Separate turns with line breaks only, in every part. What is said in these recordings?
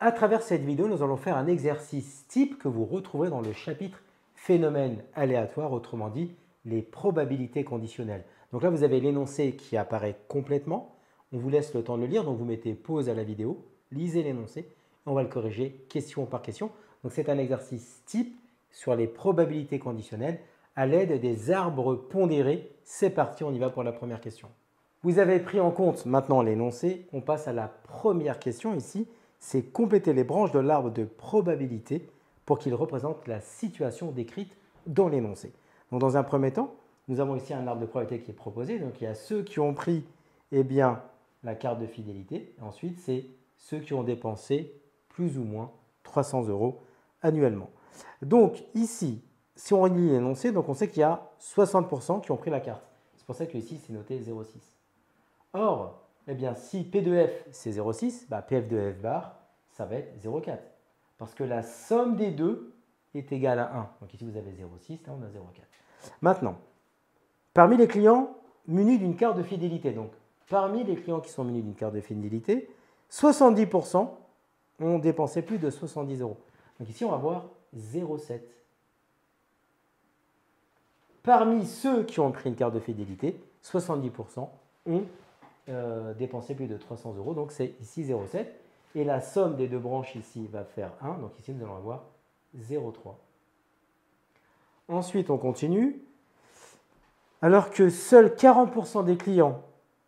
À travers cette vidéo, nous allons faire un exercice type que vous retrouverez dans le chapitre phénomènes aléatoires, autrement dit les probabilités conditionnelles. Donc là, vous avez l'énoncé qui apparaît complètement. On vous laisse le temps de le lire, donc vous mettez pause à la vidéo, lisez l'énoncé, et on va le corriger question par question. Donc c'est un exercice type sur les probabilités conditionnelles à l'aide des arbres pondérés. C'est parti, on y va pour la première question. Vous avez pris en compte maintenant l'énoncé, on passe à la première question ici, c'est compléter les branches de l'arbre de probabilité pour qu'il représente la situation décrite dans l'énoncé. Donc dans un premier temps, nous avons ici un arbre de probabilité qui est proposé, donc il y a ceux qui ont pris la carte de fidélité, et ensuite c'est ceux qui ont dépensé plus ou moins 300 € annuellement. Donc ici, si on lit l'énoncé, donc on sait qu'il y a 60% qui ont pris la carte. C'est pour ça que ici c'est noté 0,6. Or, si P de F c'est 0,6, PF de F bar, ça va être 0,4. Parce que la somme des deux est égale à 1. Donc ici vous avez 0,6, là on a 0,4. Maintenant, parmi les clients munis d'une carte de fidélité, donc parmi les clients qui sont munis d'une carte de fidélité, 70% ont dépensé plus de 70 €. Donc ici on va voir 0,7. Parmi ceux qui ont pris une carte de fidélité, 70% ont dépensé plus de 300 €, donc c'est ici 0,7. Et la somme des deux branches ici va faire 1, donc ici nous allons avoir 0,3. Ensuite on continue. Alors que seuls 40% des clients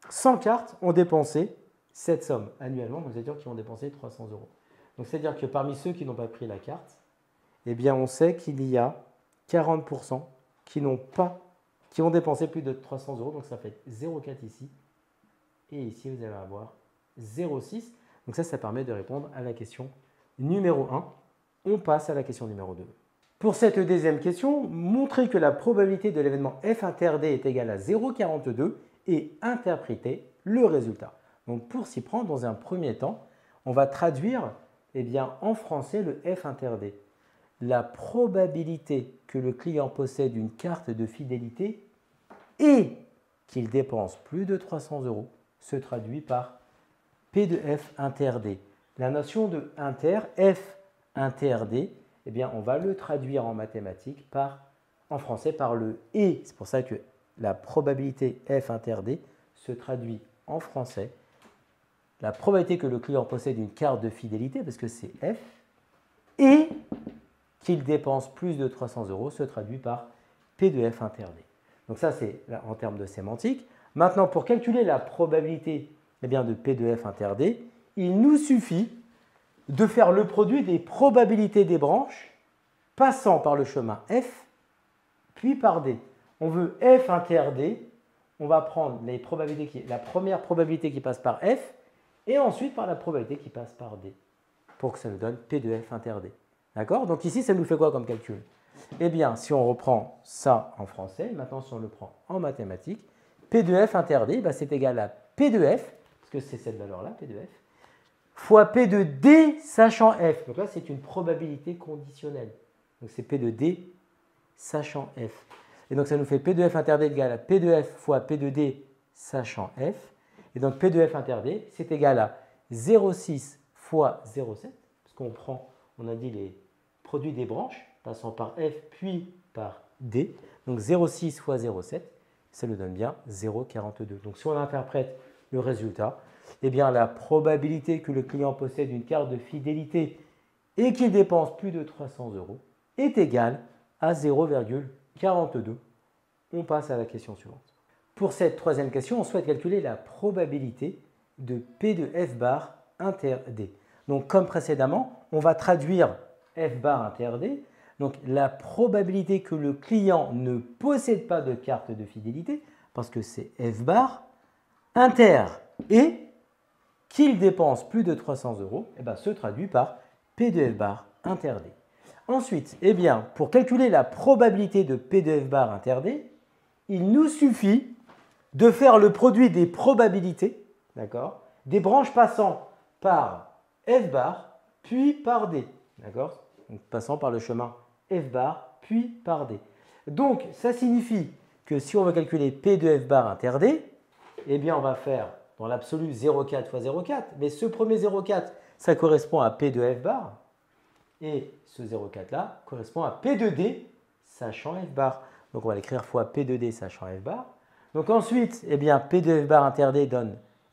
sans carte ont dépensé cette somme annuellement, donc c'est-à-dire qu'ils ont dépensé 300 €. Donc c'est-à-dire que parmi ceux qui n'ont pas pris la carte, on sait qu'il y a 40% qui ont dépensé plus de 300 €, donc ça fait 0,4 ici. Et ici, vous allez avoir 0,6. Donc ça permet de répondre à la question numéro 1. On passe à la question numéro 2. Pour cette deuxième question, montrez que la probabilité de l'événement F inter D est égale à 0,42 et interprétez le résultat. Donc pour s'y prendre, dans un premier temps, on va traduire en français le F inter D. La probabilité que le client possède une carte de fidélité et qu'il dépense plus de 300 € se traduit par P de F inter D. La notion de inter, F inter D, on va le traduire en mathématiques en français par le et. C'est pour ça que la probabilité F inter D se traduit en français. La probabilité que le client possède une carte de fidélité, parce que c'est F, et qu'il dépense plus de 300 € se traduit par P de F inter D. Donc ça, c'est en termes de sémantique. Maintenant, pour calculer la probabilité de P de F inter D, il nous suffit de faire le produit des probabilités des branches passant par le chemin F, puis par D. On veut F inter D, on va prendre la première probabilité qui passe par F et ensuite par la probabilité qui passe par D pour que ça nous donne P de F inter D. D'accord? Donc ici, ça nous fait quoi comme calcul? Si on reprend ça en français, maintenant si on le prend en mathématiques, P de F inter D, c'est égal à P de F, parce que c'est cette valeur-là, P de F, fois P de D sachant F. Donc là, c'est une probabilité conditionnelle. Donc c'est P de D sachant F. Et donc ça nous fait P de F inter D égale à P de F fois P de D sachant F. Et donc P de F inter D, c'est égal à 0,6 fois 0,7, parce on a dit les produits des branches, passant par F puis par D. Donc 0,6 fois 0,7, ça nous donne bien 0,42. Donc si on interprète le résultat, la probabilité que le client possède une carte de fidélité et qu'il dépense plus de 300 € est égale à 0,42. On passe à la question suivante. Pour cette troisième question, on souhaite calculer la probabilité de P de F bar inter D. Donc comme précédemment, on va traduire F bar inter D. Donc la probabilité que le client ne possède pas de carte de fidélité, parce que c'est F bar, inter et qu'il dépense plus de 300 €, se traduit par P de F bar inter D. Ensuite, pour calculer la probabilité de P de F bar inter D, il nous suffit de faire le produit des probabilités, des branches passant par F bar puis par D, donc passant par le chemin F bar puis par D. Donc ça signifie que si on veut calculer P de F bar inter D, on va faire dans l'absolu 0,4 fois 0,4, mais ce premier 0,4, ça correspond à P de F bar. Et ce 0,4 là correspond à P de D, sachant F bar. Donc on va l'écrire fois P de D, sachant F bar. Donc ensuite, eh bien, P de F bar inter D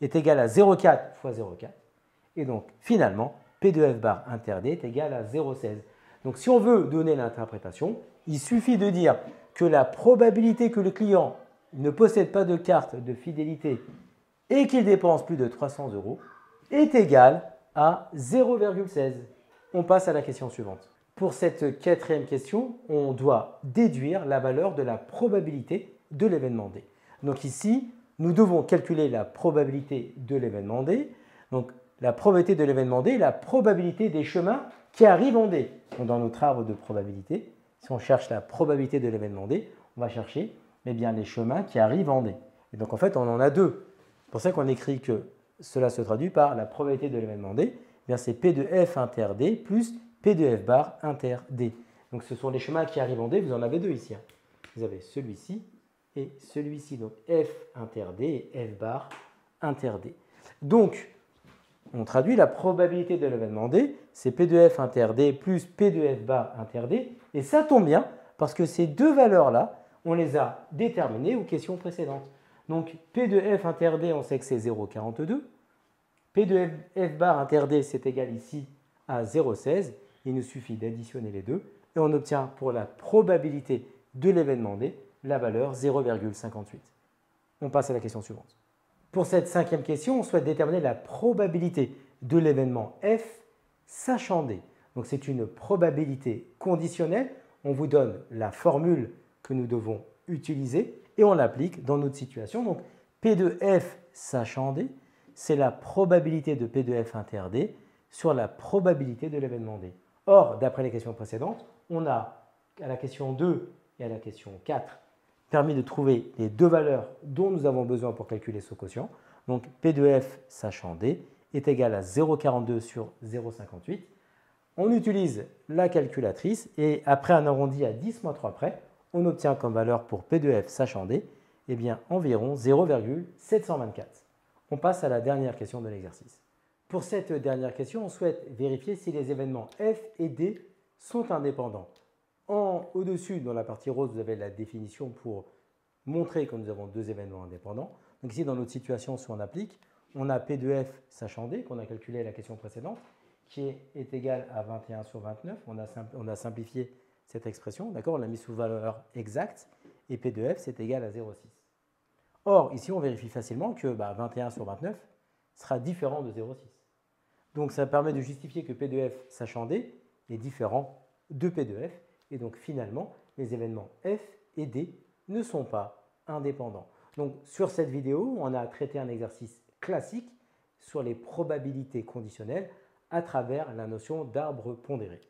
est égal à 0,4 fois 0,4. Et donc finalement, P de F bar inter D est égal à 0,16. Donc si on veut donner l'interprétation, il suffit de dire que la probabilité que le client ne possède pas de carte de fidélité et qu'il dépense plus de 300 € est égale à 0,16. On passe à la question suivante. Pour cette quatrième question, on doit déduire la valeur de la probabilité de l'événement D. Donc ici, nous devons calculer la probabilité de l'événement D. Donc la probabilité de l'événement D est la probabilité des chemins qui arrivent en D. Donc, dans notre arbre de probabilité, si on cherche la probabilité de l'événement D, on va chercher les chemins qui arrivent en D. Et donc en fait, on en a deux. C'est pour ça qu'on écrit que cela se traduit par la probabilité de l'événement D. C'est P de F inter D plus P de F bar inter D. Donc ce sont les chemins qui arrivent en D. Vous en avez deux ici. Vous avez celui-ci et celui-ci. Donc F inter D et F bar inter D. Donc on traduit la probabilité de l'événement D, c'est P de F inter D plus P de F bar inter D. Et ça tombe bien parce que ces deux valeurs-là, on les a déterminées aux questions précédentes. Donc P de F inter D, on sait que c'est 0,42. P de F bar inter D, c'est égal ici à 0,16. Il nous suffit d'additionner les deux et on obtient pour la probabilité de l'événement D la valeur 0,58. On passe à la question suivante. Pour cette cinquième question, on souhaite déterminer la probabilité de l'événement F sachant D. Donc c'est une probabilité conditionnelle. On vous donne la formule que nous devons utiliser et on l'applique dans notre situation. Donc P de F sachant D, c'est la probabilité de P de F inter D sur la probabilité de l'événement D. Or, d'après les questions précédentes, on a à la question 2 et à la question 4 permis de trouver les deux valeurs dont nous avons besoin pour calculer ce quotient. Donc P de F sachant D est égal à 0,42 sur 0,58. On utilise la calculatrice et après un arrondi à 10-3 près, on obtient comme valeur pour P de F sachant D environ 0,724. On passe à la dernière question de l'exercice. Pour cette dernière question, on souhaite vérifier si les événements F et D sont indépendants. Au-dessus, dans la partie rose, vous avez la définition pour montrer que nous avons deux événements indépendants. Donc ici, dans notre situation, si on applique, on a P de F sachant D, qu'on a calculé à la question précédente, qui est égal à 21 sur 29. On a simplifié cette expression, d'accord? On l'a mis sous valeur exacte, et P de F, c'est égal à 0,6. Or, ici, on vérifie facilement que 21 sur 29 sera différent de 0,6. Donc, ça permet de justifier que P de F sachant D est différent de P de F. Et donc, finalement, les événements F et D ne sont pas indépendants. Donc, sur cette vidéo, on a traité un exercice classique sur les probabilités conditionnelles à travers la notion d'arbre pondéré.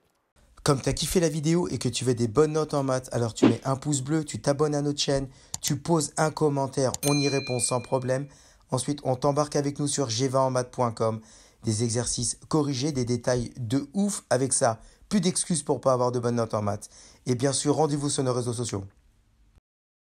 Comme tu as kiffé la vidéo et que tu veux des bonnes notes en maths, alors tu mets un pouce bleu, tu t'abonnes à notre chaîne, tu poses un commentaire, on y répond sans problème. Ensuite, on t'embarque avec nous sur g20enmaths.com, des exercices corrigés, des détails de ouf avec ça. Plus d'excuses pour ne pas avoir de bonnes notes en maths. Et bien sûr, rendez-vous sur nos réseaux sociaux.